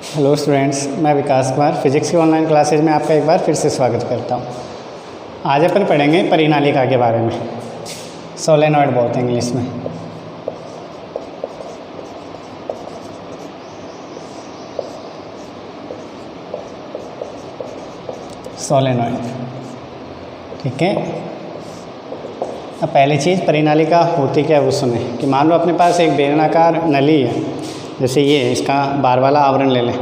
Hello students, मैं विकास Kumar physics की online classes में आपका एक बार फिर से स्वागत करता हूँ। आज अपन पढ़ेंगे परिनालिका के बारे में। सोलेनॉइड बोलते हैं इंग्लिश में। सोलेनॉइड, ठीक है। अब पहली चीज़ परिनालिका होती क्या है वो सुने कि मान लो अपने पास एक बेलनाकार नली है, जैसे ये इसका बार वाला आवरण ले लें।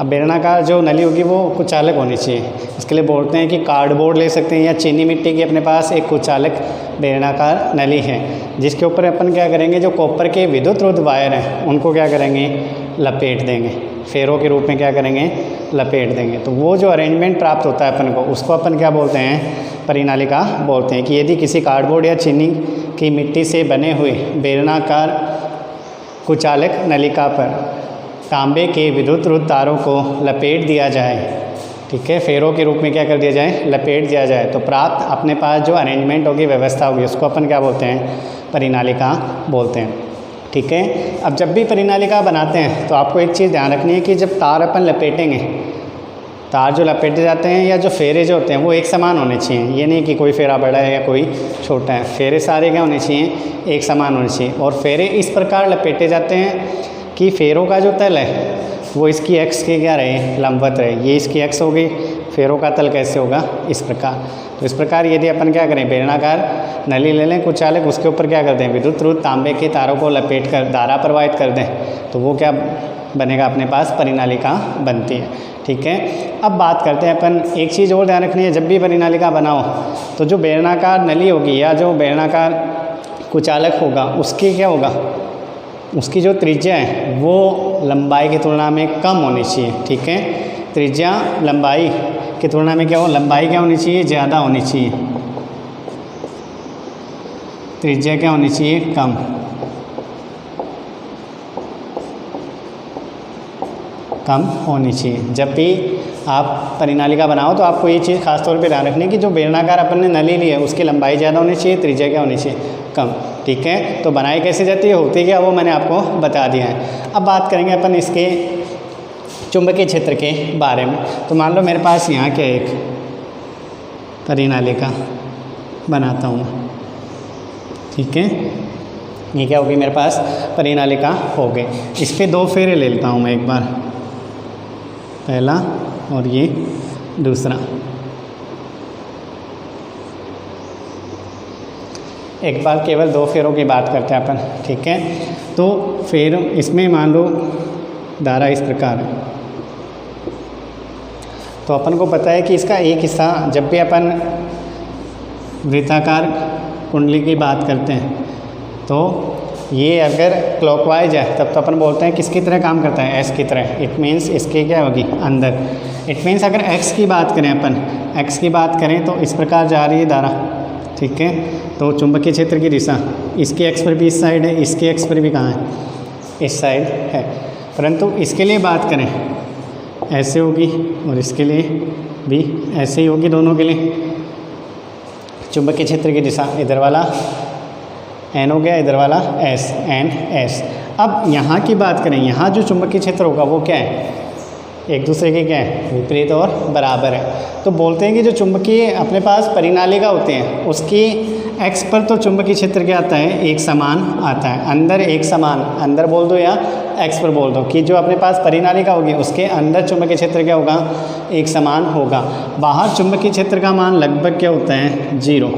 अब बेलनाकार जो नली होगी वो कुचालक होनी चाहिए। इसके लिए बोलते हैं कि कार्डबोर्ड ले सकते हैं या चीनी मिट्टी की अपने पास एक कुचालक बेलनाकार नली है, जिसके ऊपर अपन क्या करेंगे, जो कॉपर के विद्युत रोध वायर हैं उनको क्या करेंगे, लपेट देंगे। फेरों के रूप में क्या करेंगे, लपेट देंगे। तो वो जो अरेंजमेंट प्राप्त होता है अपन को, उसको अपन क्या बोलते हैं, परिनालिका बोलते हैं। कि यदि किसी कार्डबोर्ड या चीनी की मिट्टी से बने हुए बेलनाकार कुचालक नलिका पर तांबे के विद्युत रोध तारों को लपेट दिया जाए, ठीक है, फेरों के रूप में क्या कर दिया जाए, लपेट दिया जाए, तो प्राप्त अपने पास जो अरेंजमेंट होगी, व्यवस्था होगी, उसको अपन क्या बोलते हैं, परिनालिका बोलते हैं, ठीक है। अब जब भी परिनालिका बनाते हैं तो आपको एक चीज़ ध्यान रखनी है कि जब तार अपन लपेटेंगे, तार जो लपेटे जाते हैं या जो फेरे जो होते हैं वो एक समान होने चाहिए। ये नहीं कि कोई फेरा बड़ा है या कोई छोटा है, फेरे सारे क्या होने चाहिए, एक समान होने चाहिए। और फेरे इस प्रकार लपेटे जाते हैं कि फेरों का जो तल है वो इसकी एक्स के क्या रहे, लंबवत रहे। ये इसकी एक्स हो गई, फेरों का तल कैसे होगा, इस प्रकार। तो इस प्रकार यदि अपन क्या करें, बेलनाकार नली ले लें कुचालक, उसके ऊपर क्या करते हैं, विद्युत रोध तांबे के तारों को लपेट कर धारा प्रवाहित कर दें, तो वो क्या बनेगा, अपने पास परिनालिका बनती है, ठीक है। अब बात करते हैं अपन, एक चीज़ और ध्यान रखनी है, जब भी परिनालिका बनाओ तो जो बेलनाकार नली होगी या जो बेलनाकार कुचालक होगा, उसकी क्या होगा, उसकी जो त्रिज्या है वो लंबाई की तुलना में कम होनी चाहिए, ठीक है। त्रिज्या लंबाई की तुलना में क्या हो, लंबाई क्या होनी चाहिए, ज़्यादा होनी चाहिए। त्रिज्या क्या होनी चाहिए, कम। कम होनी चाहिए। जब भी आप परिनालिका बनाओ तो आपको ये चीज़ खास तौर पे ध्यान रखनी है कि जो बेलनाकार अपन ने नली ली है उसकी लंबाई ज़्यादा होनी चाहिए, त्रिज्या क्या होनी चाहिए, कम, ठीक है। तो बनाई कैसे जाती है, होती क्या, वो मैंने आपको बता दिया है। अब बात करेंगे अपन इसके चुंबकीय क्षेत्र के बारे में। तो मान लो मेरे पास यहाँ क्या एक परिनालिका बनाता हूँ, ठीक है। ये क्या होगी, मेरे पास परिनालिका हो गई। इस पर दो फेरे ले लेता हूँ मैं, एक बार पहला और ये दूसरा। एक बार केवल दो फेरों की बात करते हैं अपन, ठीक है। तो फेर इसमें मान लो धारा इस प्रकार है, तो अपन को पता है कि इसका एक हिस्सा, जब भी अपन वृत्ताकार कुंडली की बात करते हैं तो ये अगर क्लॉकवाइज है तब तो अपन बोलते हैं किसकी तरह काम करता है, एस की तरह। इट मीन्स इसके क्या होगी, अंदर। इट मीन्स अगर एक्स की बात करें अपन, एक्स की बात करें तो इस प्रकार जा रही है धारा, ठीक है। तो चुंबकीय क्षेत्र की दिशा इसके एक्स पर भी इस साइड है, इसके एक्स पर भी कहाँ है, इस साइड है। परंतु इसके लिए बात करें ऐसे होगी और इसके लिए भी ऐसे ही होगी, दोनों के लिए। चुंबकीय क्षेत्र की दिशा इधर वाला एन हो गया, इधर वाला एस, एन एस। अब यहाँ की बात करें, यहाँ जो चुंबकीय क्षेत्र होगा वो क्या है, एक दूसरे के क्या है, विपरीत और बराबर है। तो बोलते हैं कि जो चुंबकीय अपने पास परिनालिका होते हैं उसकी एक्स पर तो चुंबकीय क्षेत्र क्या आता है, एक समान आता है। अंदर एक समान, अंदर बोल दो या एक्स पर बोल दो, कि जो अपने पास परिनालिका होगी उसके अंदर चुंबकीय क्षेत्र क्या होगा, एक समान होगा। बाहर चुंबकीय क्षेत्र का मान लगभग क्या होता है, 0।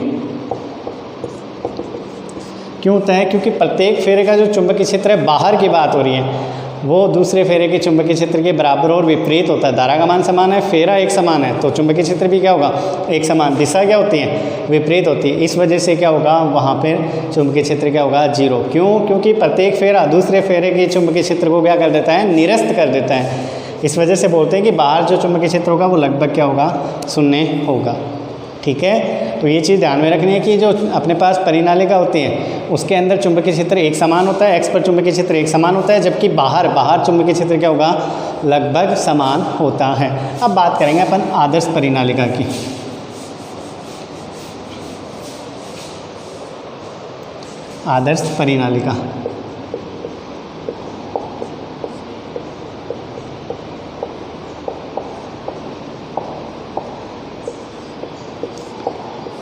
क्यों होता है, क्योंकि प्रत्येक फेरे का जो चुंबकीय क्षेत्र है, बाहर की बात हो रही है, वो दूसरे फेरे के चुंबकीय क्षेत्र के बराबर और विपरीत होता है। धारा का मान समान है, फेरा एक समान है, तो चुंबकीय क्षेत्र भी क्या होगा, एक समान। दिशा क्या होती है, विपरीत होती है। इस वजह से क्या होगा, वहाँ पर चुंबकीय क्षेत्र क्या होगा, 0। क्यों, क्योंकि प्रत्येक फेरा दूसरे फेरे के चुंबकीय क्षेत्र को क्या कर देता है, निरस्त कर देता है। इस वजह से बोलते हैं कि बाहर जो चुंबकीय क्षेत्र होगा वो लगभग क्या होगा, 0 होगा, ठीक है। तो ये चीज़ ध्यान में रखनी है कि जो अपने पास परिनालिका होती है उसके अंदर चुंबकीय क्षेत्र एक समान होता है, एक्स पर चुंबकीय क्षेत्र एक समान होता है, जबकि बाहर चुंबकीय क्षेत्र क्या होगा, लगभग समान होता है। अब बात करेंगे अपन आदर्श परिनालिका की। आदर्श परिनालिका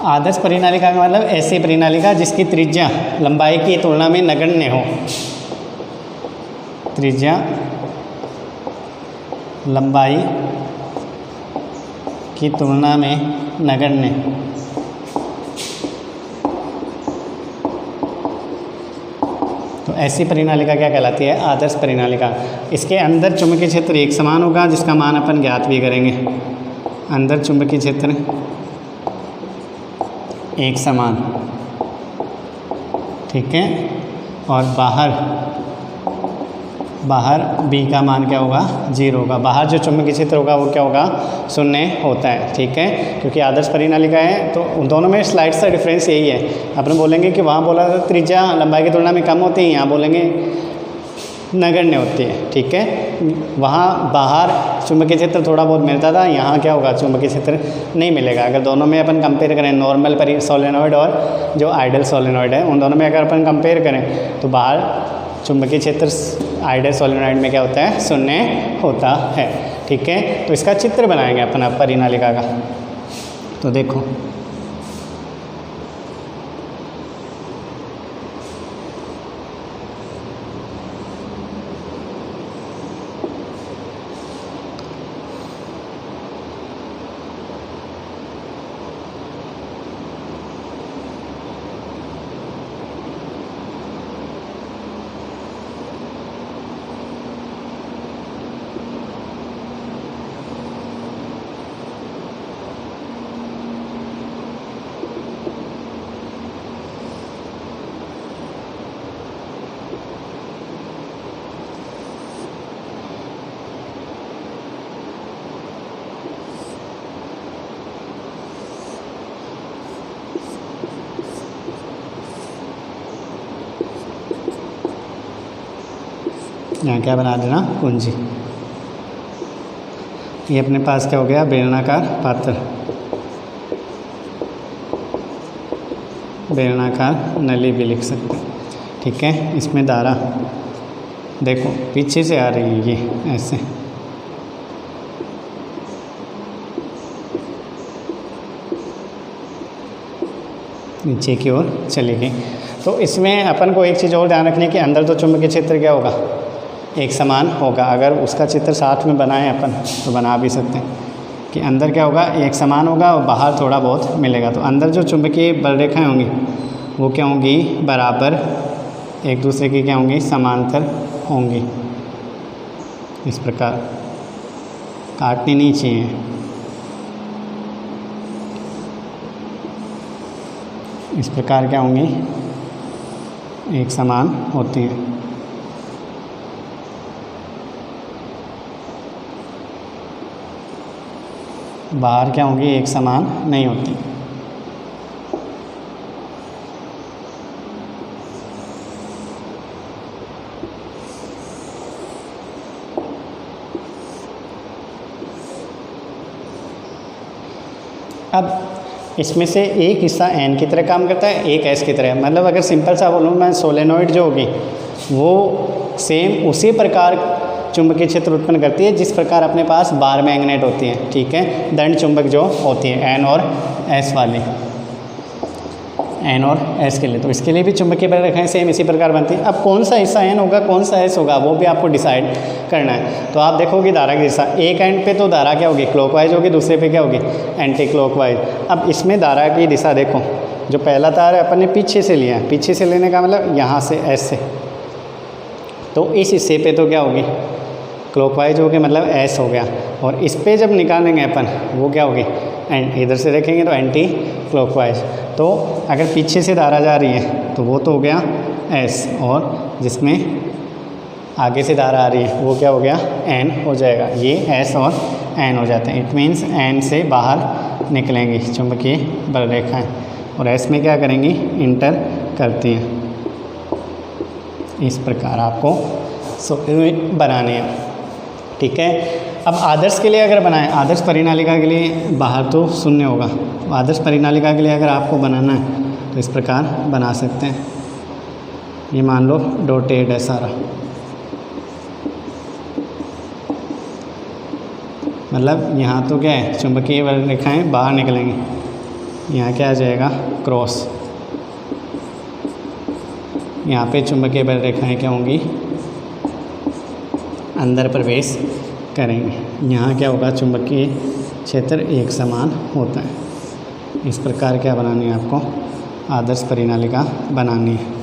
आदर्श परिनालिका का मतलब ऐसी परिनालिका जिसकी त्रिज्या लंबाई की तुलना में नगण्य हो, त्रिज्या लंबाई की तुलना में नगण्य। तो ऐसी परिनालिका क्या कहलाती है? आदर्श परिनालिका। इसके अंदर चुंबकीय क्षेत्र एक समान होगा, जिसका मान अपन ज्ञात भी करेंगे। अंदर चुंबकीय क्षेत्र एक समान, ठीक है, और बाहर B का मान क्या होगा? 0 होगा। बाहर जो चुंबकीय क्षेत्र होगा वो क्या होगा? 0 होता है, ठीक है, क्योंकि आदर्श परिनालिका है। तो उन दोनों में स्लाइड सा डिफरेंस यही है। अपन बोलेंगे कि वहाँ बोला था त्रिज्या लंबाई की तुलना में कम होती है, यहाँ बोलेंगे नगण्य होती है, ठीक है। वहाँ बाहर चुंबकीय क्षेत्र थोड़ा बहुत मिलता था, यहाँ क्या होगा? चुंबकीय क्षेत्र नहीं मिलेगा। अगर दोनों में अपन कंपेयर करें, नॉर्मल सोलेनॉइड और जो आइडल सोलेनॉइड है, उन दोनों में अगर अपन कंपेयर करें तो बाहर चुंबकीय क्षेत्र आइडल सोलेनॉइड में क्या होता है? 0 होता है, ठीक है। तो इसका चित्र बनाएंगे अपन अब परिनालिका का। तो देखो, यहाँ क्या बना देना? कुंजी। ये अपने पास क्या हो गया? बेलनाकार पात्र, बेलनाकार नली भी लिख सकते हैं, ठीक है। इसमें धारा देखो पीछे से आ रही है, ये ऐसे, नीचे की ओर चली गई। तो इसमें अपन को एक चीज़ और ध्यान रखनी है कि अंदर तो चुंबकीय क्षेत्र क्या होगा? एक समान होगा। अगर उसका चित्र साथ में बनाएं अपन तो बना भी सकते हैं कि अंदर क्या होगा? एक समान होगा और बाहर थोड़ा बहुत मिलेगा। तो अंदर जो चुंबकीय बल रेखाएँ होंगी वो क्या होंगी? बराबर, एक दूसरे की क्या होंगी? समांतर होंगी। इस प्रकार काटनी नहीं चाहिए। इस प्रकार क्या होंगी? एक समान होती हैं। बाहर क्या होंगी? एक समान नहीं होती। अब इसमें से एक हिस्सा एन की तरह काम करता है, एक एस की तरह। मतलब अगर सिंपल सा बोलूँ मैं, सोलेनॉइड जो होगी वो सेम उसी प्रकार चुंबकीय क्षेत्र उत्पन्न करती है जिस प्रकार अपने पास बार मैग्नेट होती है, ठीक है, दंड चुंबक जो होती है एन और एस वाली, एन और एस के लिए। तो इसके लिए भी चुंबकीय बल रेखाएं सेम इसी प्रकार बनती है। अब कौन सा हिस्सा एन होगा, कौन सा एस होगा, वो भी आपको डिसाइड करना है। तो आप देखोगे धारा की दिशा, एक एंड पे तो धारा क्या होगी? क्लॉकवाइज होगी, दूसरे पे क्या होगी? Anti clockwise. अब इसमें धारा की दिशा देखो, जो पहला तार है अपन ने पीछे से लिया है, पीछे से लेने का मतलब यहाँ से एस से, तो इस हिस्से पे तो क्या होगी? क्लॉकवाइज हो गया, मतलब एस हो गया। और इस पे जब निकालेंगे अपन वो क्या होगी? एंड इधर से देखेंगे तो एंटी क्लॉकवाइज। तो अगर पीछे से धारा जा रही है तो वो तो हो गया एस, और जिसमें आगे से धारा आ रही है वो क्या हो गया? एन हो जाएगा। ये एस और एन हो जाते हैं। इट मीन्स एन से बाहर निकलेंगी चुंबकीय बल रेखाएँ और एस में क्या करेंगी? इंटर करती हैं। इस प्रकार आपको सोलेनॉइड बनाने हैं, ठीक है। अब आदर्श के लिए अगर बनाएं, आदर्श परिनालिका के लिए बाहर तो 0 होगा। आदर्श परिनालिका के लिए अगर आपको बनाना है तो इस प्रकार बना सकते हैं। ये मान लो डॉटेड है सारा, मतलब यहाँ तो क्या है? चुंबकीय बल रेखाएँ बाहर निकलेंगी, यहाँ क्या आ जाएगा, क्रॉस। यहाँ पे चुंबकीय बल रेखाएं क्या होंगी, अंदर प्रवेश करेंगे। यहाँ क्या होगा, चुंबकीय क्षेत्र एक समान होता है। इस प्रकार क्या बनानी है आपको, आदर्श परिनालिका बनानी है।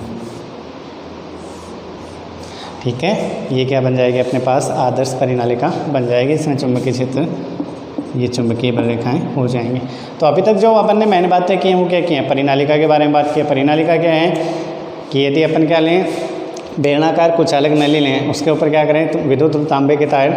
ठीक है, ये क्या बन जाएगी अपने पास, आदर्श परिनालिका बन जाएगी। इसमें चुंबकीय क्षेत्र, ये चुंबकीय बल रेखाएं हो जाएंगी। तो अभी तक जो अपन ने मैंने बातें की हैं वो क्या की हैं, परिनालिका के बारे में बात की है। परिनालिका क्या है कि यदि अपन क्या लें, बेलनाकार कुछ अलग नली लें, उसके ऊपर क्या करें, तो विद्युत तांबे के तार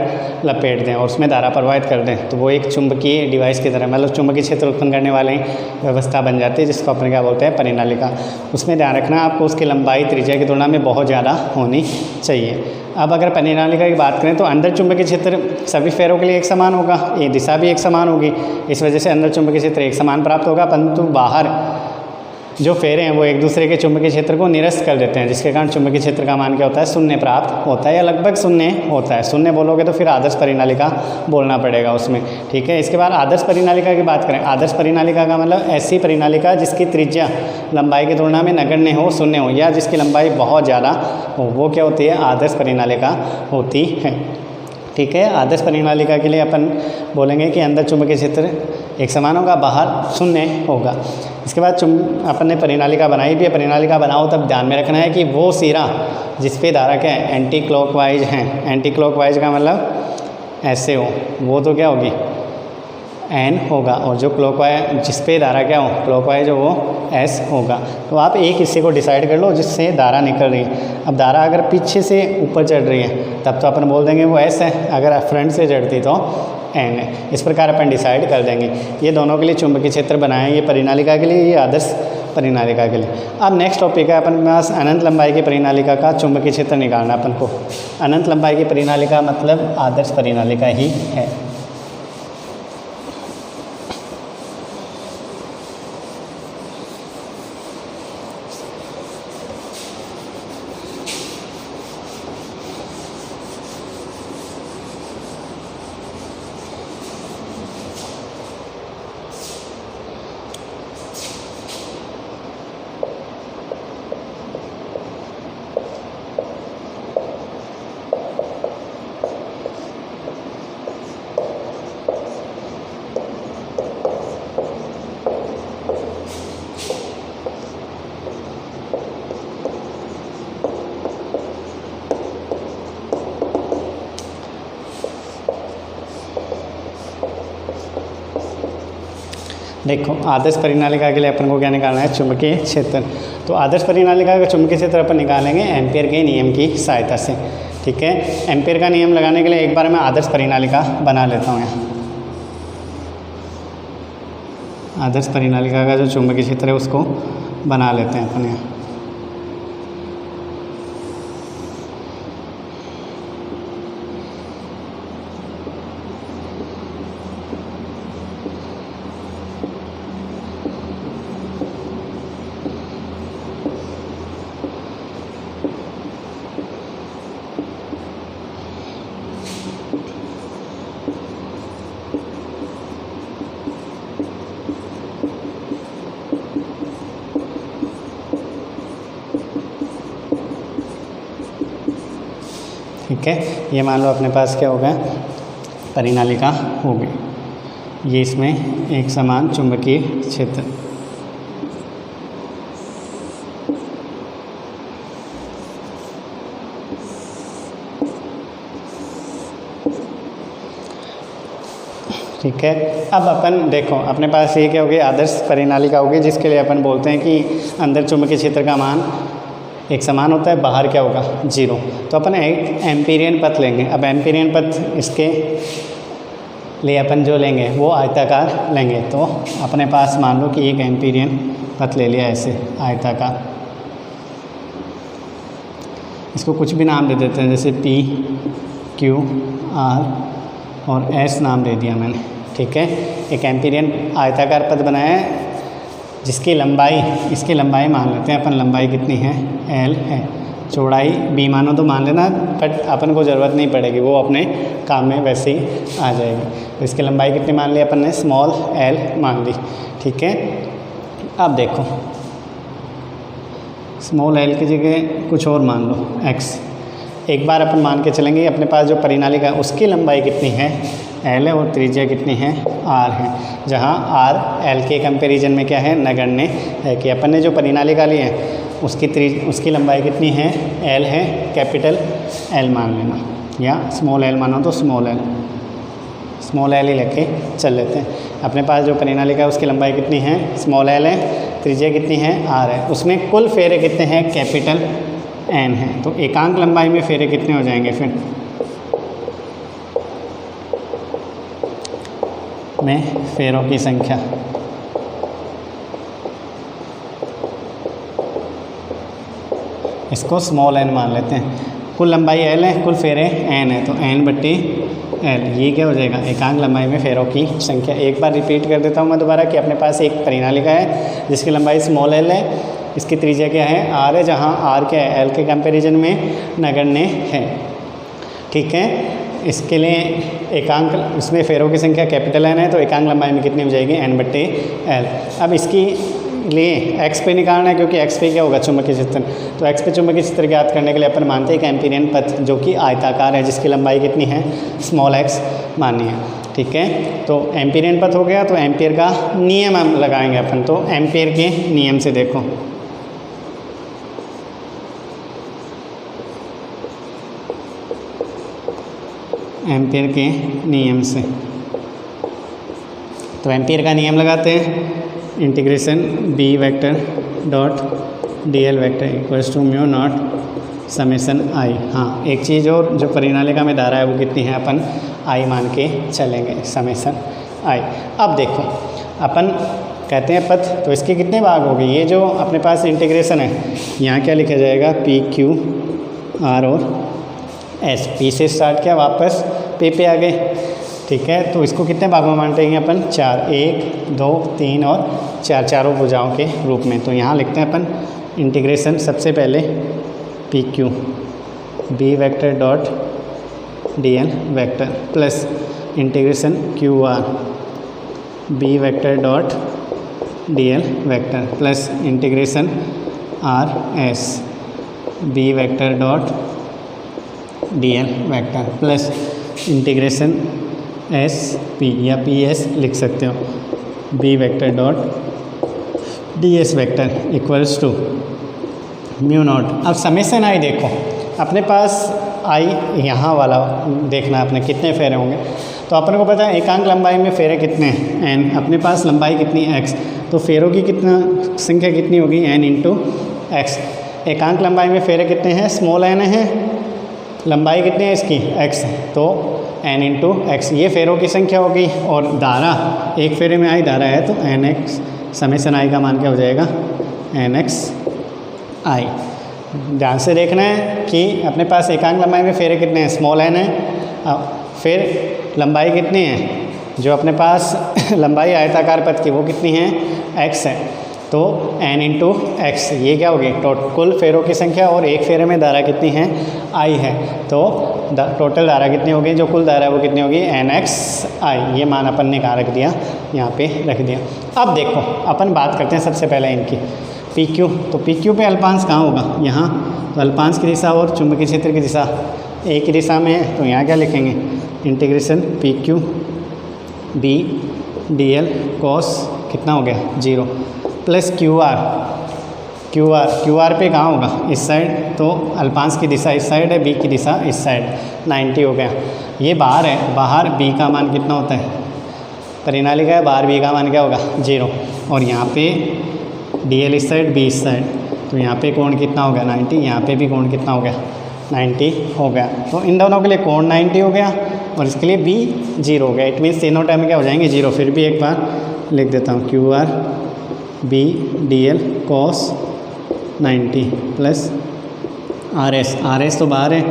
लपेट दें और उसमें धारा प्रवाहित कर दें, तो वो एक चुंबकीय डिवाइस की तरह, मतलब चुंबकीय क्षेत्र उत्पन्न करने वाली व्यवस्था बन जाती है, जिसको अपन क्या बोलते हैं, परिनालिका। उसमें ध्यान रखना आपको, उसकी लंबाई त्रिज्या की तुलना में बहुत ज़्यादा होनी चाहिए। अब अगर परिनालिका की बात करें तो अंदर चुंबकीय क्षेत्र सभी फेरों के लिए एक समान होगा, ये दिशा भी एक समान होगी, इस वजह से अंदर चुंबकीय क्षेत्र एक समान प्राप्त होगा। परंतु बाहर जो फेरे हैं वो एक दूसरे के चुंबकीय क्षेत्र को निरस्त कर देते हैं, जिसके कारण चुंबकीय क्षेत्र का मान क्या होता है, शून्य प्राप्त होता है या लगभग शून्य होता है। शून्य बोलोगे तो फिर आदर्श परिनालिका बोलना पड़ेगा उसमें। ठीक है, इसके बाद आदर्श परिनालिका की बात करें, आदर्श परिनालिका का मतलब ऐसी परिनालिका जिसकी त्रिज्या लंबाई की तुलना में नगण्य हो, शून्य हो, या जिसकी लंबाई बहुत ज़्यादा हो, वो क्या होती है, आदर्श परिनालिका होती है। ठीक है, आदर्श परिनालिका के लिए अपन बोलेंगे कि अंदर चुंबकीय क्षेत्र एक समान होगा, बाहर शून्य होगा। इसके बाद अपन ने परिनालिका बनाई भी है। परिनालिका बनाओ तब ध्यान में रखना है कि वो सिरा जिस पे धारा क्या है, एंटी क्लॉकवाइज हैं। एंटी क्लॉकवाइज का मतलब ऐसे हो, वो तो क्या होगी, एन होगा, और जो क्लॉकवाइज जिस पे धारा क्या हो, क्लॉकवाइज हो, वो एस होगा। तो आप एक हिस्से को डिसाइड कर लो जिससे धारा निकल रही है। अब धारा अगर पीछे से ऊपर चढ़ रही है तब तो अपन बोल देंगे वो एस है, अगर फ्रंट से चढ़ती तो एन है। इस प्रकार अपन डिसाइड कर देंगे। ये दोनों के लिए चुंबकीय क्षेत्र बनाए, ये परिनालिका के लिए, ये आदर्श परिनालिका के लिए। अब नेक्स्ट टॉपिक है अपन पास अनंत लंबाई की परिनालिका का चुंबकीय क्षेत्र निकालना अपन को। अनंत लंबाई की परिनालिका मतलब आदर्श परिनालिका ही है। देखो, आदर्श परिनालिका के लिए अपन को क्या निकालना है, चुंबकीय क्षेत्र। तो आदर्श परिनालिका का चुंबकीय क्षेत्र अपन निकालेंगे एम्पियर के नियम की सहायता से। ठीक है, एम्पियर का नियम लगाने के लिए एक बार मैं आदर्श परिनालिका बना लेता हूँ यहाँ। आदर्श परिनालिका का जो चुंबकीय क्षेत्र है उसको बना लेते हैं अपन यहाँ। ठीक है, ये मान लो अपने पास क्या हो गया, परिनालिका हो गई। ये इसमें एक समान चुंबकीय क्षेत्र। ठीक है, अब अपन देखो अपने पास ये क्या होगी, आदर्श परिनालिका होगी, जिसके लिए अपन बोलते हैं कि अंदर चुंबकीय क्षेत्र का मान एक समान होता है, बाहर क्या होगा, जीरो। तो अपन एक एम्पीरियन पथ लेंगे। अब एम्पीरियन पथ इसके लिए अपन जो लेंगे वो आयताकार लेंगे। तो अपने पास मान लो कि एक एम्पीरियन पथ ले लिया ऐसे आयताकार, इसको कुछ भी नाम दे देते हैं, जैसे P, Q, R और S नाम दे दिया मैंने। ठीक है, एक एम्पीरियन आयताकार पथ बनाया है जिसकी लंबाई, इसकी लंबाई मान लेते हैं अपन, लंबाई कितनी है, L है। चौड़ाई B मानो तो मान लेना, बट अपन को ज़रूरत नहीं पड़ेगी, वो अपने काम में वैसे ही आ जाएगी। तो इसकी लंबाई कितनी मान ली अपन ने, स्मॉल l मान ली। ठीक है, अब देखो स्मॉल एल की जगह कुछ और मान लो x। एक बार अपन मान के चलेंगे अपने पास जो परिनालिका है उसकी लंबाई कितनी है l है और त्रिज्या कितनी है r है, जहाँ r l के कंपैरिजन में क्या है नगण्य है। कि अपन ने जो परिनालिका ली है उसकी लंबाई कितनी है l है, कैपिटल L मान लेना या स्मॉल l मानो तो स्मॉल l ही लेके चल लेते हैं। अपने पास जो परिनालिका है उसकी लंबाई कितनी है स्मॉल l है, त्रिज्या कितनी है r है, उसमें कुल फेरे कितने हैं कैपिटल n है। तो एकांक लंबाई में फेरे कितने हो जाएंगे फिर में फेरों की संख्या इसको स्मॉल n मान लेते हैं। कुल लंबाई l है, कुल फेरे n है, तो n/l ये क्या हो जाएगा एकांक लंबाई में फेरों की संख्या। एक बार रिपीट कर देता हूँ मैं दोबारा कि अपने पास एक परिनालिका है जिसकी लंबाई स्मॉल l है, इसकी त्रिज्या क्या है r है, जहाँ r क्या है l के कंपैरिजन में नगण्य है। ठीक है, इसके लिए एकांक इसमें फेरों की संख्या कैपिटल n है, तो एकांक लंबाई में कितनी हो जाएगी n/l। अब इसकी लिए x पे निकालना है क्योंकि x पे क्या होगा चुंबकीय क्षेत्र, तो x पे चुंबकीय क्षेत्र ज्ञात करने के लिए अपन मानते हैं कि एम्पीरियन पथ जो कि आयताकार है जिसकी लंबाई कितनी है स्मॉल x माननी है। ठीक है, तो एम्पीरियन पथ हो गया, तो एम्पियर का नियम हम लगाएंगे अपन। तो एम्पियर के नियम से देखो एम्पियर के नियम से, तो एम्पियर का नियम लगाते हैं integration b vector dot dl vector equals to mu naught summation i। हाँ, एक चीज़ और जो परिनालिका में धारा है वो कितनी है अपन i मान के चलेंगे समेसन i। अब देखो अपन कहते हैं पथ, तो इसके कितने भाग हो गए, ये जो अपने पास इंटीग्रेशन है यहाँ क्या लिखा जाएगा p q r और s। p से स्टार्ट किया वापस p पे आ गए। ठीक है, तो इसको कितने भागों में बांटेंगे अपन 4, 1 2 3 और 4, चारों भुजाओं के रूप में। तो यहाँ लिखते हैं अपन इंटीग्रेशन सबसे पहले P Q B vector dot D L vector plus integration Q R B vector dot D L vector plus integration R S B vector dot D L vector plus integration S P या P S लिख सकते हो B vector dot D S vector equals to mu naught. अब summation I देखो अपने पास आई यहाँ वाला देखना अपने कितने फेरे होंगे, तो अपन को पता है एकांक लंबाई में फेरे कितने हैं n, अपने पास लंबाई कितनी x, तो फेरों की कितना संख्या कितनी होगी n इंटू एक्स। एकांक लंबाई में फेरे कितने हैं स्मॉल n है, लंबाई कितनी है इसकी x, तो n इंटू एक्स ये फेरों की संख्या होगी। और धारा एक फेरे में आई धारा है तो nx समेसन i का मान क्या हो जाएगा nx i। ध्यान से देखना है कि अपने पास एकांक लंबाई में फेरे कितने हैं स्मॉल n है, फिर लंबाई कितनी है जो अपने पास लंबाई आयताकार पथ की वो कितनी है x है, तो n इंटू एक्स ये क्या होगी कुल फेरों की संख्या, और एक फेरे में धारा कितनी है i है, तो टोटल धारा कितनी होगी जो कुल धारा है वो कितनी होगी nx i। ये मान अपन ने कहाँ रख दिया यहाँ पे रख दिया। अब देखो अपन बात करते हैं सबसे पहले इनकी पी क्यू, तो पी क्यू पे अल्पांश कहाँ होगा यहाँ, तो अल्पांश की दिशा और चुंबकीय क्षेत्र की दिशा एक ही दिशा में है, तो यहाँ क्या लिखेंगे integration P Q B D L cos कितना हो गया 0 प्लस क्यू आर पे कहाँ होगा इस साइड, तो अल्पांश की दिशा इस साइड है, बी की दिशा इस साइड 90 हो गया। ये बाहर है, बाहर बी का मान कितना होता है परिनालिका है, बाहर बी का मान क्या होगा 0, और यहाँ पे डी एल इस साइड बी इस साइड, तो यहाँ पे कोण कितना हो गया 90, यहाँ पे भी कोण कितना हो गया 90 हो गया। तो इन दोनों के लिए कोण 90 हो गया और इसके लिए बी 0 हो गया। इट मीन्स तीनों टाइम क्या हो जाएंगे 0। फिर भी एक बार लिख देता हूँ Q R B D L cos 90 plus R S तो बाहर है,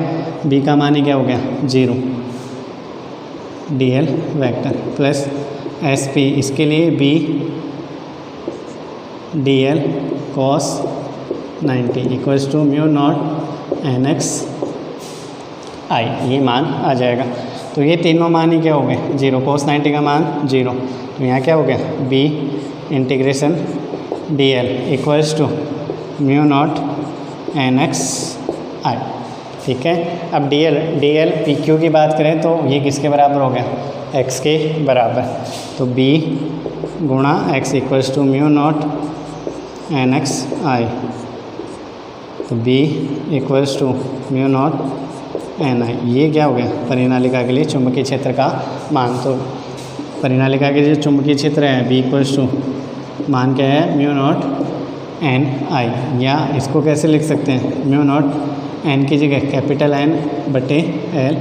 बी का मान ही क्या हो गया 0 D L vector plus S P, इसके लिए B D L cos 90 equals to mu naught N X I, ये मान आ जाएगा। तो ये तीनों मान ही क्या हो गए 0, cos 90 का मान 0, तो यहाँ क्या हो गया b integration D L equals to mu naught N X I. ठीक है, अब डी एल पी क्यू की बात करें तो ये किसके बराबर हो गया, एक्स के बराबर। तो बी गुणा X equals to mu naught N X I. तो B equals to mu naught N I. ये क्या हो गया, परिनालिका के लिए चुंबकीय क्षेत्र का मान। तो परिनालिका के जो चुंबकीय क्षेत्र है बी इक्वल्स टू मान क्या है, म्यू नॉट एन आई। या इसको कैसे लिख सकते हैं, म्यू नॉट एन की जगह कैपिटल एन बटे एल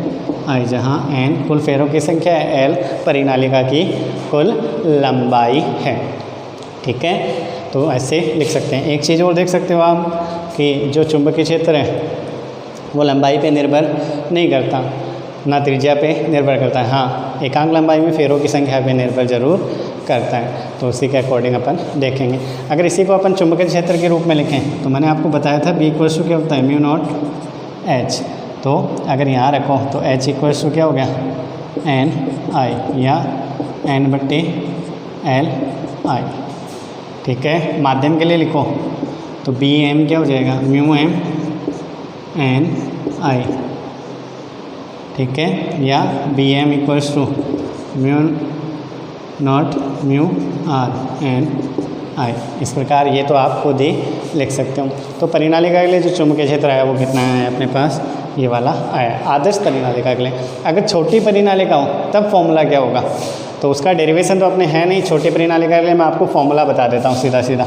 आई, जहाँ एन कुल फेरों की संख्या है, एल परिनालिका की कुल लंबाई है। ठीक है, तो ऐसे लिख सकते हैं। एक चीज़ और देख सकते हो आप कि जो चुंबकीय क्षेत्र है वो लंबाई पे निर्भर नहीं करता, ना त्रिज्या पे निर्भर करता है। हाँ, एकांक लंबाई में फेरों की संख्या पे निर्भर जरूर करता है। तो उसी के अकॉर्डिंग अपन देखेंगे। अगर इसी को अपन चुंबकीय क्षेत्र के रूप में लिखें तो मैंने आपको बताया था बी इक्वल्स टू क्या होता है, म्यू नॉट एच। तो अगर यहाँ रखो तो एच इक्वल्स टू क्या हो गया, एन आई या एन बट्टे एल आई। ठीक है, माध्यम के लिए लिखो तो बी एम क्या हो जाएगा, म्यू एम एन आई। ठीक है, या B M equals to mu naught mu R N I. इस प्रकार ये तो आप खुद ही लिख सकते हो। तो परिनालिका के लिए जो चुंबकीय क्षेत्र आया वो कितना है अपने पास, ये वाला आया आदर्श परिनालिका के लिए। अगर छोटी परिनालिका हो तब फॉर्मूला क्या होगा, तो उसका डेरिवेशन तो अपने है नहीं। छोटी परिनालिका के लिए मैं आपको फॉर्मूला बता देता हूँ सीधा सीधा।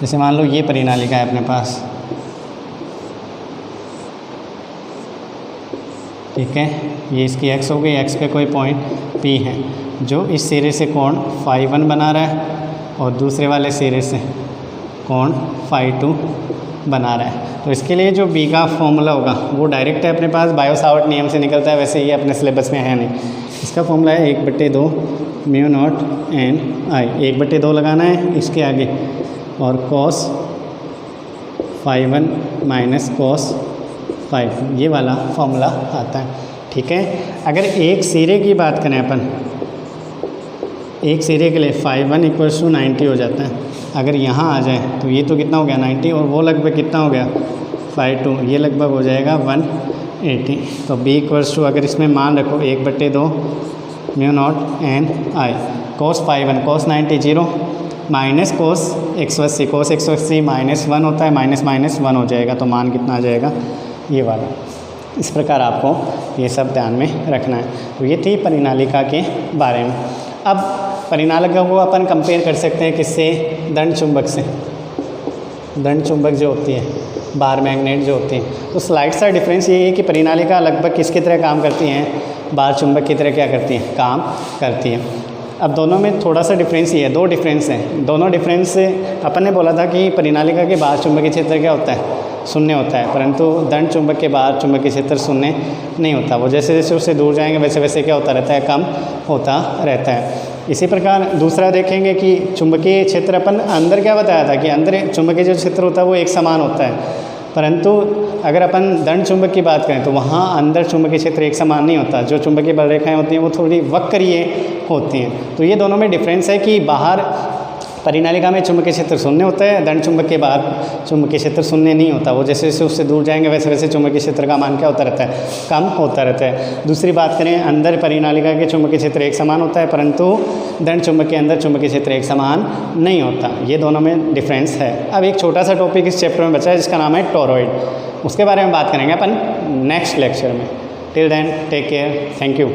जैसे मान लो ये परिनालिका है अपने पास, ठीक है, ये इसकी x हो गई, x पे कोई पॉइंट P है जो इस सिरे से कोण फाई 1 बना रहा है और दूसरे वाले सिरे से कोण फाई 2 बना रहा है। तो इसके लिए जो B का फॉर्मूला होगा वो डायरेक्ट है अपने पास, बायो सावर्ट नियम से निकलता है, वैसे ये अपने सिलेबस में है नहीं। इसका फॉर्मूला है 1/2 म्यू नॉट एन आई। 1/2 लगाना है इसके आगे और cos phi 1 minus cos phi 2, ये वाला फॉर्मूला आता है। ठीक है, अगर एक सिरे की बात करें अपन, एक सिरे के लिए फाई 1 इक्वल्स टू 90 हो जाता है। अगर यहाँ आ जाए तो ये तो कितना हो गया 90 और वो लगभग कितना हो गया फाई 2, ये लगभग हो जाएगा 180। तो बी इक्वल्स टू अगर इसमें मान रखो 1/2 mu naught N I. Cos phi 1 cos 90 0 minus cos 180, cos 180 -1 होता है, माइनस माइनस 1 हो जाएगा। तो मान कितना आ जाएगा, ये वाला। इस प्रकार आपको ये सब ध्यान में रखना है। तो ये थी परिनालिका के बारे में। अब परिनालिका को अपन कंपेयर कर सकते हैं किससे, दंड चुंबक से। दंड चुंबक जो होती है, बार मैग्नेट जो होती है, तो स्लाइड सा डिफरेंस ये है कि परिनालिका लगभग किसकी तरह काम करती हैं, बार चुंबक की तरह क्या करती हैं, काम करती हैं। अब दोनों में थोड़ा सा डिफरेंस ही है, दो डिफरेंस हैं। दोनों डिफरेंस अपन ने बोला था कि परिनालिका के बाहर चुंबकीय क्षेत्र क्या होता है, शून्य होता है, परंतु दंड चुंबक के बाहर चुंबकीय क्षेत्र शून्य नहीं होता। वो जैसे जैसे उससे दूर जाएंगे वैसे वैसे क्या होता रहता है, कम होता रहता है। इसी प्रकार दूसरा देखेंगे कि चुंबकीय क्षेत्र अपन अंदर क्या बताया था कि अंदर चुंबकीय जो क्षेत्र होता है वो एक समान होता है, परंतु अगर अपन दंड चुंबक की बात करें तो वहाँ अंदर चुंबकीय क्षेत्र एक समान नहीं होता। जो चुंबकीय बल रेखाएँ होती हैं वो थोड़ी वक्रीय होती हैं। तो ये दोनों में डिफरेंस है कि बाहर परिनालिका में चुंबकीय क्षेत्र शून्य होता है, दंड चुंबक के बाहर चुंबकीय क्षेत्र शून्य नहीं होता। वो जैसे जैसे उससे दूर जाएंगे वैसे वैसे चुंबकीय क्षेत्र का मान क्या होता रहता है, कम होता रहता है। दूसरी बात करें, अंदर परिनालिका के चुंबकीय क्षेत्र एक समान होता है, परंतु दंड चुंबक के अंदर चुंबकीय क्षेत्र एक समान नहीं होता। ये दोनों में डिफरेंस है। अब एक छोटा सा टॉपिक इस चैप्टर में बचा है जिसका नाम है टोरॉइड, उसके बारे में बात करेंगे अपन नेक्स्ट लेक्चर में। Till then take care, thank you.